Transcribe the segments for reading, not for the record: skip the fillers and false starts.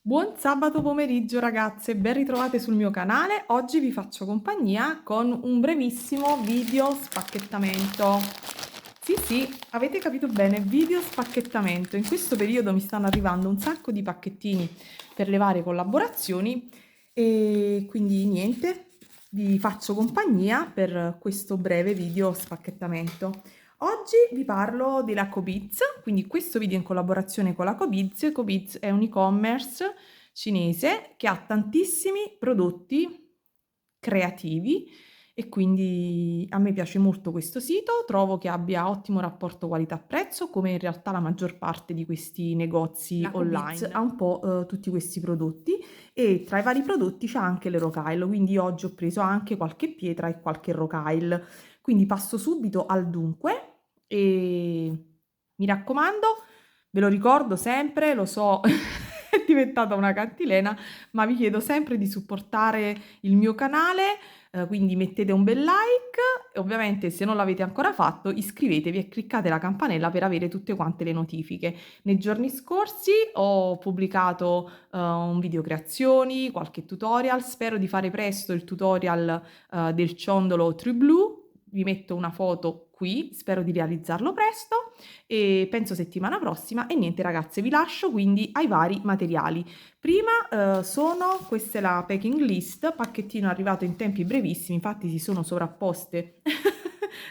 Buon sabato pomeriggio ragazze, ben ritrovate sul mio canale. Oggi vi faccio compagnia con un brevissimo video spacchettamento. Sì, sì, avete capito bene, video spacchettamento. In questo periodo mi stanno arrivando un sacco di pacchettini per le varie collaborazioni e quindi niente, vi faccio compagnia per questo breve video spacchettamento. Oggi vi parlo della Cobiz, quindi questo video in collaborazione con la Cobiz. Cobiz è un e-commerce cinese che ha tantissimi prodotti creativi e quindi a me piace molto questo sito, trovo che abbia ottimo rapporto qualità-prezzo, come in realtà la maggior parte di questi negozi la online. Cobiz ha un po' tutti questi prodotti e tra i vari prodotti c'è anche le rocaille, quindi oggi ho preso anche qualche pietra e qualche rocaille. Quindi passo subito al dunque e mi raccomando, ve lo ricordo sempre, lo so, è diventata una cantilena, ma vi chiedo sempre di supportare il mio canale, quindi mettete un bel like e ovviamente se non l'avete ancora fatto iscrivetevi e cliccate la campanella per avere tutte quante le notifiche. Nei giorni scorsi ho pubblicato un video creazioni, qualche tutorial, spero di fare presto il tutorial del ciondolo True Blue, vi metto una foto qui, spero di realizzarlo presto e penso settimana prossima e niente ragazze vi lascio quindi ai vari materiali. Prima questa è la packing list, pacchettino arrivato in tempi brevissimi, infatti si sono sovrapposte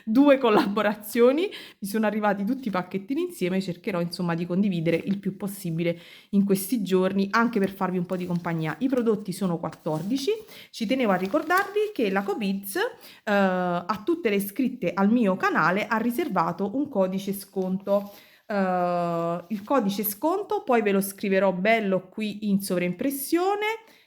due collaborazioni, mi sono arrivati tutti i pacchettini insieme, cercherò insomma di condividere il più possibile in questi giorni anche per farvi un po' di compagnia. I prodotti sono 14, ci tenevo a ricordarvi che la Cobiz a tutte le iscritte al mio canale ha riservato un codice sconto. Il codice sconto poi ve lo scriverò bello qui in sovraimpressione,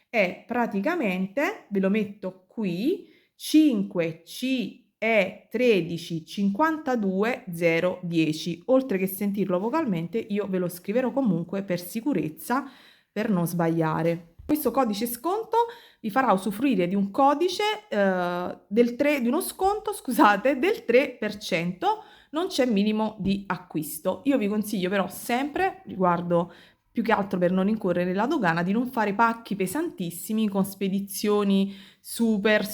è praticamente, ve lo metto qui, 5CE 13 52 010. Oltre che sentirlo vocalmente io ve lo scriverò comunque per sicurezza, per non sbagliare. Questo codice sconto vi farà usufruire di un codice di uno sconto, scusate, del 3%, non c'è minimo di acquisto. Io vi consiglio però sempre, riguardo più che altro per non incorrere nella dogana, di non fare pacchi pesantissimi con spedizioni super.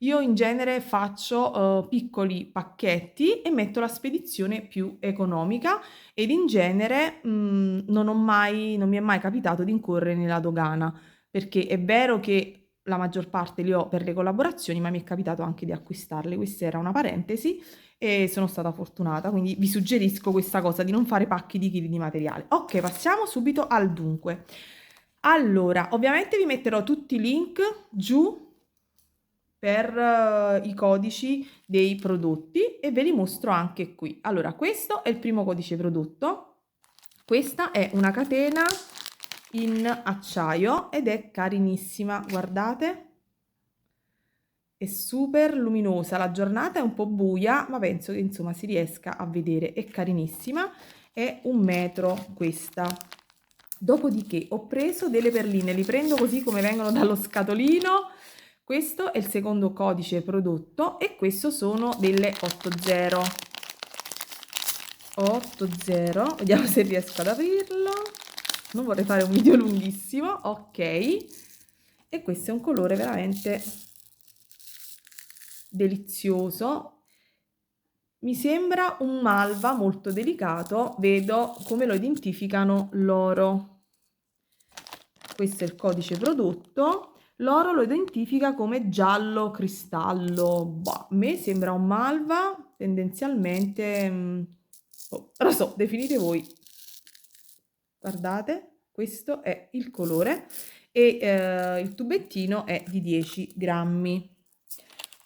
Io in genere faccio piccoli pacchetti e metto la spedizione più economica ed in genere non mi è mai capitato di incorrere nella dogana perché è vero che la maggior parte li ho per le collaborazioni, ma mi è capitato anche di acquistarle. Questa era una parentesi e sono stata fortunata, quindi vi suggerisco questa cosa di non fare pacchi di chili di materiale. Ok, passiamo subito al dunque. Allora, ovviamente vi metterò tutti i link giù per i codici dei prodotti e ve li mostro anche qui. Allora, questo è il primo codice prodotto. Questa è una catena in acciaio ed è carinissima, guardate, è super luminosa, la giornata è un po' buia ma penso che insomma si riesca a vedere, è carinissima, è 1 metro questa. Dopodiché ho preso delle perline, li prendo così come vengono dallo scatolino. Questo è il secondo codice prodotto e questo sono delle 80. 80, vediamo se riesco ad aprirlo, non vorrei fare un video lunghissimo, ok, e questo è un colore veramente delizioso, mi sembra un malva molto delicato, vedo come lo identificano loro, questo è il codice prodotto, l'oro lo identifica come giallo cristallo, bah, a me sembra un malva tendenzialmente, non lo so, definite voi. Guardate, questo è il colore e il tubettino è di 10 grammi.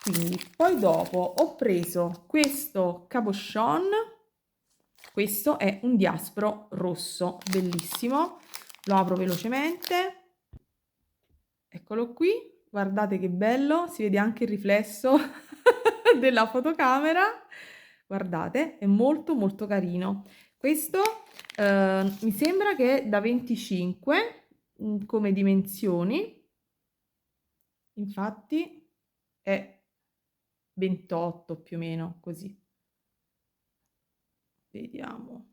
Quindi poi dopo ho preso questo cabochon, questo è un diaspro rosso, bellissimo, lo apro velocemente, eccolo qui, guardate che bello, si vede anche il riflesso della fotocamera, guardate, è molto carino. Questo mi sembra che è da 25 come dimensioni, infatti è 28 più o meno così. Vediamo.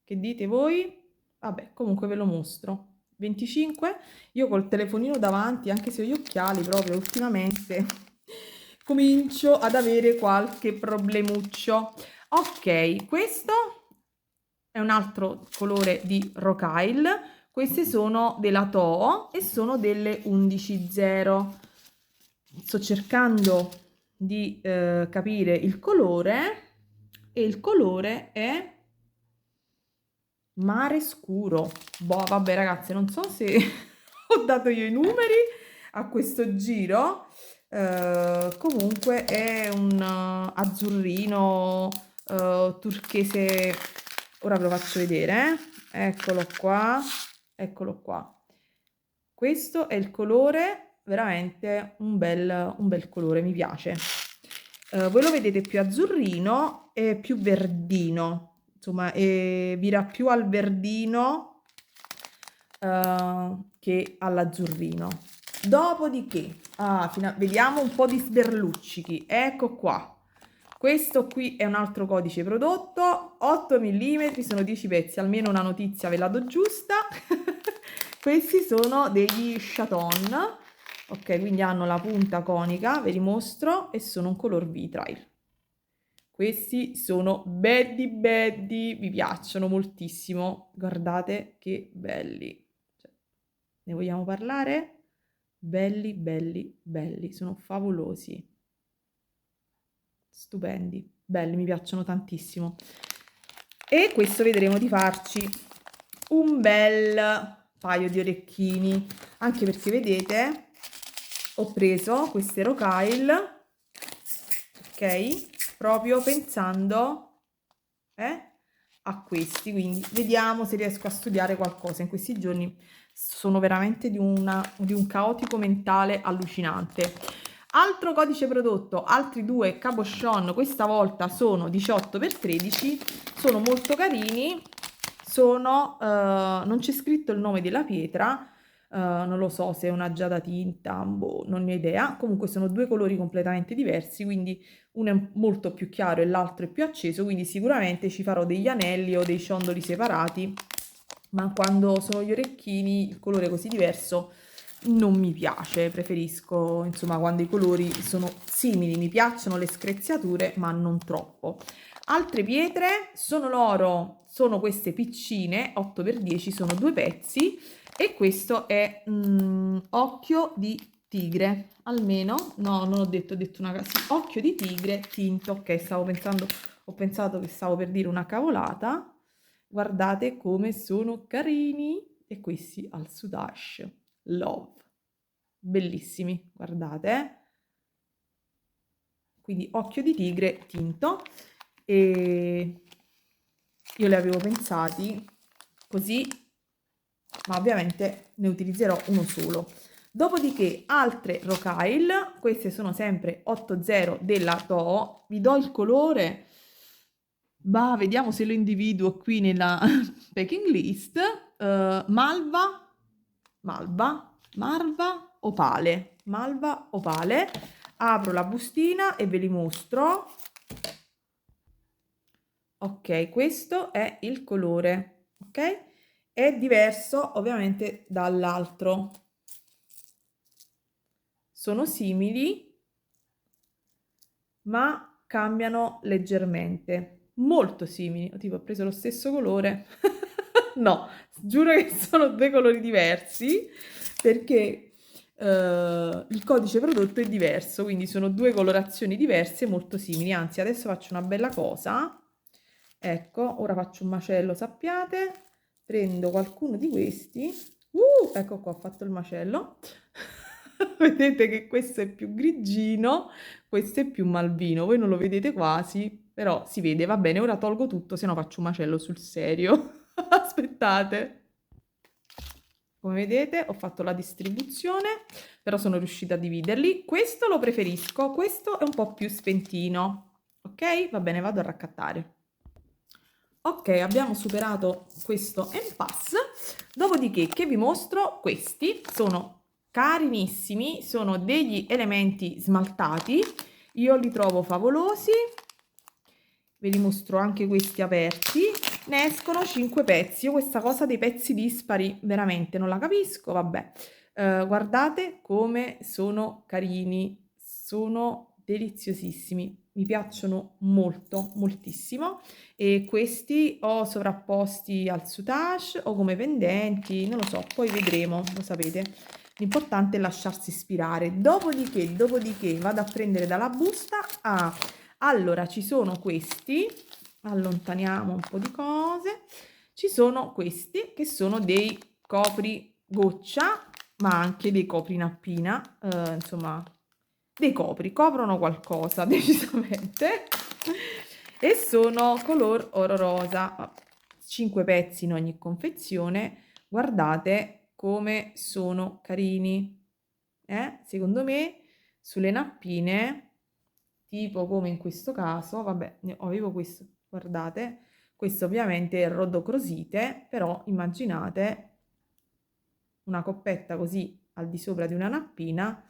Che dite voi? Vabbè, comunque ve lo mostro. 25, io col telefonino davanti, anche se ho gli occhiali proprio ultimamente, comincio ad avere qualche problemuccio. Ok, questo è un altro colore di Rokyle. Queste sono della Toho e sono delle 11.0. Sto cercando di capire il colore e il colore è mare scuro. Boh, vabbè ragazzi, non so se ho dato io i numeri a questo giro. Comunque è un azzurrino turchese. Ora ve lo faccio vedere, Eccolo qua, eccolo qua. Questo è il colore, veramente un bel colore, mi piace. Voi lo vedete più azzurrino e più verdino, insomma, vira più al verdino che all'azzurrino. Dopodiché, vediamo un po' di sberluccichi, ecco qua. Questo qui è un altro codice prodotto, 8 mm, sono 10 pezzi, almeno una notizia ve la do giusta. Questi sono degli chaton, ok, quindi hanno la punta conica, ve li mostro, e sono un color vitrail. Questi sono belli, mi piacciono moltissimo, guardate che belli. Cioè, ne vogliamo parlare? Belli, sono favolosi. Stupendi, belli, mi piacciono tantissimo. E questo vedremo di farci un bel paio di orecchini, anche perché vedete ho preso queste Rokyle, ok, proprio pensando a questi, quindi vediamo se riesco a studiare qualcosa. In questi giorni sono veramente di un caotico mentale allucinante. Altro codice prodotto, altri due cabochon, questa volta sono 18x13, sono molto carini, non c'è scritto il nome della pietra, non lo so se è una giada tinta, boh, non ne ho idea, comunque sono due colori completamente diversi, quindi uno è molto più chiaro e l'altro è più acceso, quindi sicuramente ci farò degli anelli o dei ciondoli separati, ma quando sono gli orecchini il colore così diverso non mi piace, preferisco insomma quando i colori sono simili, mi piacciono le screziature ma non troppo. Altre pietre sono l'oro, sono queste piccine, 8x10, sono due pezzi e questo è occhio di tigre, almeno, no, non ho detto, ho detto una cosa, sì, occhio di tigre tinto, ok, ho pensato che stavo per dire una cavolata, guardate come sono carini, e questi al Sudash, love, bellissimi, guardate, quindi occhio di tigre tinto, e io li avevo pensati così, ma ovviamente ne utilizzerò uno solo. Dopodiché altre Rokyle, queste sono sempre 8.0 della Toho, vi do il colore, bah, vediamo se lo individuo qui nella packing list, malva opale, apro la bustina e ve li mostro. Ok, questo è il colore, ok? È diverso ovviamente dall'altro. Sono simili, ma cambiano leggermente. Molto simili. Tipo, ho preso lo stesso colore. No, giuro che sono due colori diversi perché il codice prodotto è diverso, quindi sono due colorazioni diverse molto simili. Anzi, adesso faccio una bella cosa. Ecco, ora faccio un macello, sappiate, prendo qualcuno di questi, ecco qua, ho fatto il macello, vedete che questo è più grigino, questo è più malvino, voi non lo vedete quasi, però si vede, va bene, ora tolgo tutto, se no faccio un macello sul serio, aspettate. Come vedete ho fatto la distribuzione, però sono riuscita a dividerli, questo lo preferisco, questo è un po' più spentino, ok? Va bene, vado a raccattare. Ok, abbiamo superato questo impasse, dopodiché che vi mostro, questi sono carinissimi, sono degli elementi smaltati, io li trovo favolosi, ve li mostro anche questi aperti, ne escono 5 pezzi. Io questa cosa dei pezzi dispari veramente non la capisco, vabbè. Guardate come sono carini, sono deliziosissimi, mi piacciono molto, moltissimo, e questi o sovrapposti al soutache o come pendenti, non lo so, poi vedremo, lo sapete. L'importante è lasciarsi ispirare. Dopodiché vado a prendere dalla busta. Ah, allora ci sono questi, allontaniamo un po' di cose. Ci sono questi che sono dei copri goccia, ma anche dei copri nappina, insomma, dei copri, coprono qualcosa decisamente, e sono color oro rosa, 5 pezzi in ogni confezione. Guardate come sono carini, secondo me sulle nappine, tipo come in questo caso, vabbè, avevo questo, guardate, questo ovviamente è rodocrosite, però immaginate una coppetta così al di sopra di una nappina,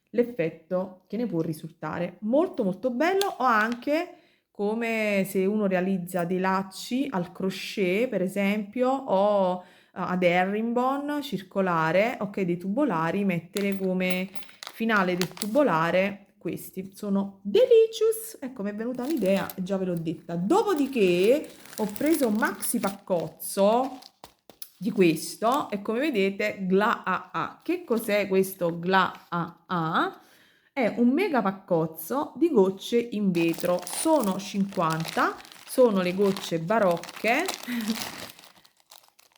l'effetto che ne può risultare. Molto molto bello. O anche come se uno realizza dei lacci al crochet, per esempio, o ad herringbone circolare, ok, dei tubolari, mettere come finale del tubolare questi. Sono delicious. Ecco, mi è venuta un'idea, già ve l'ho detta. Dopodiché ho preso un maxi paccozzo di questo, e come vedete Gla AA. Che cos'è questo Gla AA? È un mega paccozzo di gocce in vetro, sono 50, sono le gocce barocche.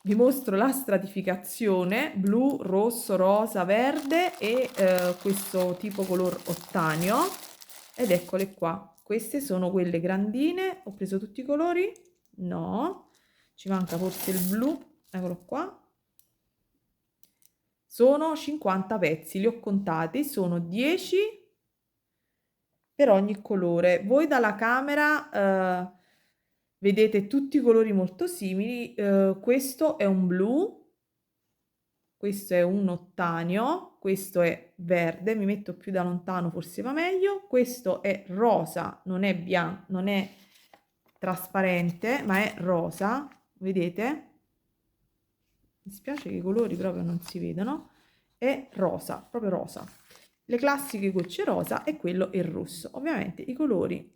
Vi mostro la stratificazione: blu, rosso, rosa, verde e questo tipo color ottanio, ed eccole qua. Queste sono quelle grandine. Ho preso tutti i colori? No, ci manca forse il blu, eccolo qua. Sono 50 pezzi, li ho contati, sono 10 per ogni colore. Voi dalla camera vedete tutti i colori molto simili. Questo è un blu, questo è un ottanio, questo è verde, mi metto più da lontano forse va meglio, questo è rosa, non è bianco, non è trasparente, ma è rosa, vedete? Mi spiace che i colori proprio non si vedono. È rosa, proprio rosa. Le classiche gocce rosa, e quello è il rosso. Ovviamente i colori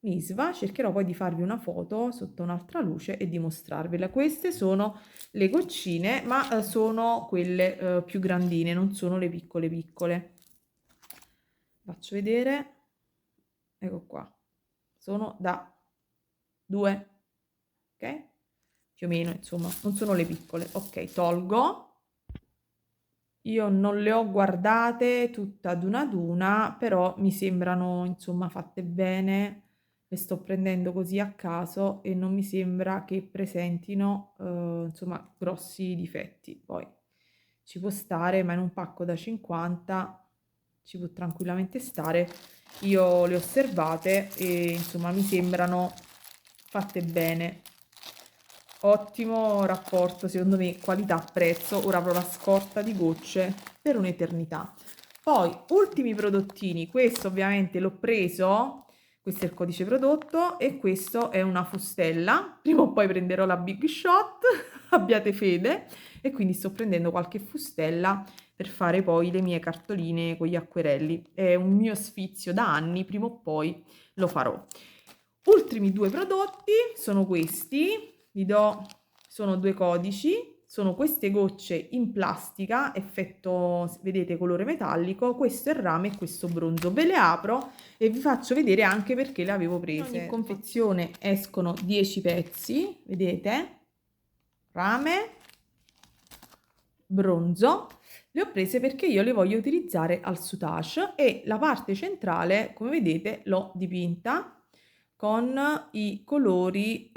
Nisva, cercherò poi di farvi una foto sotto un'altra luce e di mostrarvela. Queste sono le goccine, ma sono quelle più grandine, non sono le piccole piccole. Faccio vedere, ecco qua, sono da 2, ok? Più o meno, insomma, non sono le piccole. Ok, tolgo. Io non le ho guardate tutte ad una, però mi sembrano insomma fatte bene. Le sto prendendo così a caso e non mi sembra che presentino insomma grossi difetti. Poi ci può stare, ma in un pacco da 50 ci può tranquillamente stare. Io le ho osservate e insomma mi sembrano fatte bene. Ottimo rapporto, secondo me, qualità-prezzo. Ora avrò la scorta di gocce per un'eternità. Poi, ultimi prodottini. Questo ovviamente l'ho preso, questo è il codice prodotto, e questo è una fustella. Prima o poi prenderò la Big Shot, abbiate fede. E quindi sto prendendo qualche fustella per fare poi le mie cartoline con gli acquerelli. È un mio sfizio da anni, prima o poi lo farò. Ultimi due prodotti sono questi. Vi do, sono due codici, sono queste gocce in plastica, effetto, vedete, colore metallico, questo è rame e questo bronzo. Ve le apro e vi faccio vedere anche perché le avevo prese. In ogni confezione escono 10 pezzi, vedete? Rame, bronzo. Le ho prese perché io le voglio utilizzare al soutache, e la parte centrale, come vedete, l'ho dipinta con i colori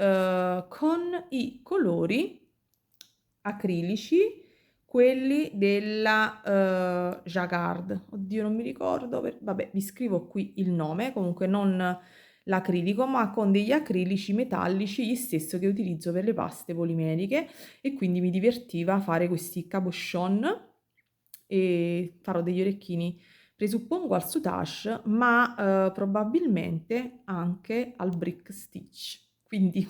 acrilici, quelli della Jacquard. Oddio, non mi ricordo, vabbè, vi scrivo qui il nome, comunque non l'acrilico, ma con degli acrilici metallici, gli stesso che utilizzo per le paste polimeriche, e quindi mi divertiva a fare questi cabochon, e farò degli orecchini, presuppongo al soutache, ma probabilmente anche al brick stitch. Quindi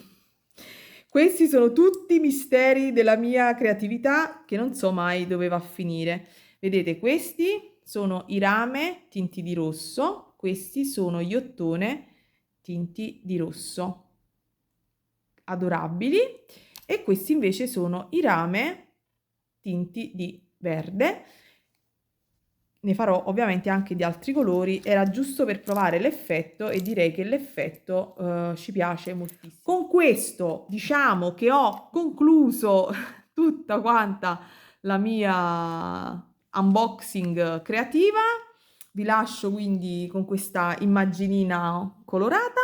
Questi sono tutti misteri della mia creatività che non so mai dove va a finire. Vedete, questi sono i rame tinti di rosso, questi sono gli ottone tinti di rosso. Adorabili. E questi invece sono i rame tinti di verde. Ne farò ovviamente anche di altri colori, era giusto per provare l'effetto e direi che l'effetto ci piace moltissimo. Con questo diciamo che ho concluso tutta quanta la mia unboxing creativa. Vi lascio quindi con questa immaginina colorata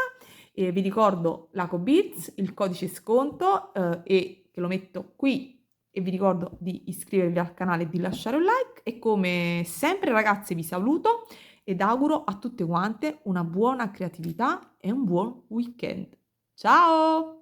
e vi ricordo l'Acobeats, il codice sconto e che lo metto qui e vi ricordo di iscrivervi al canale e di lasciare un like e come sempre ragazze vi saluto ed auguro a tutte quante una buona creatività e un buon weekend. Ciao!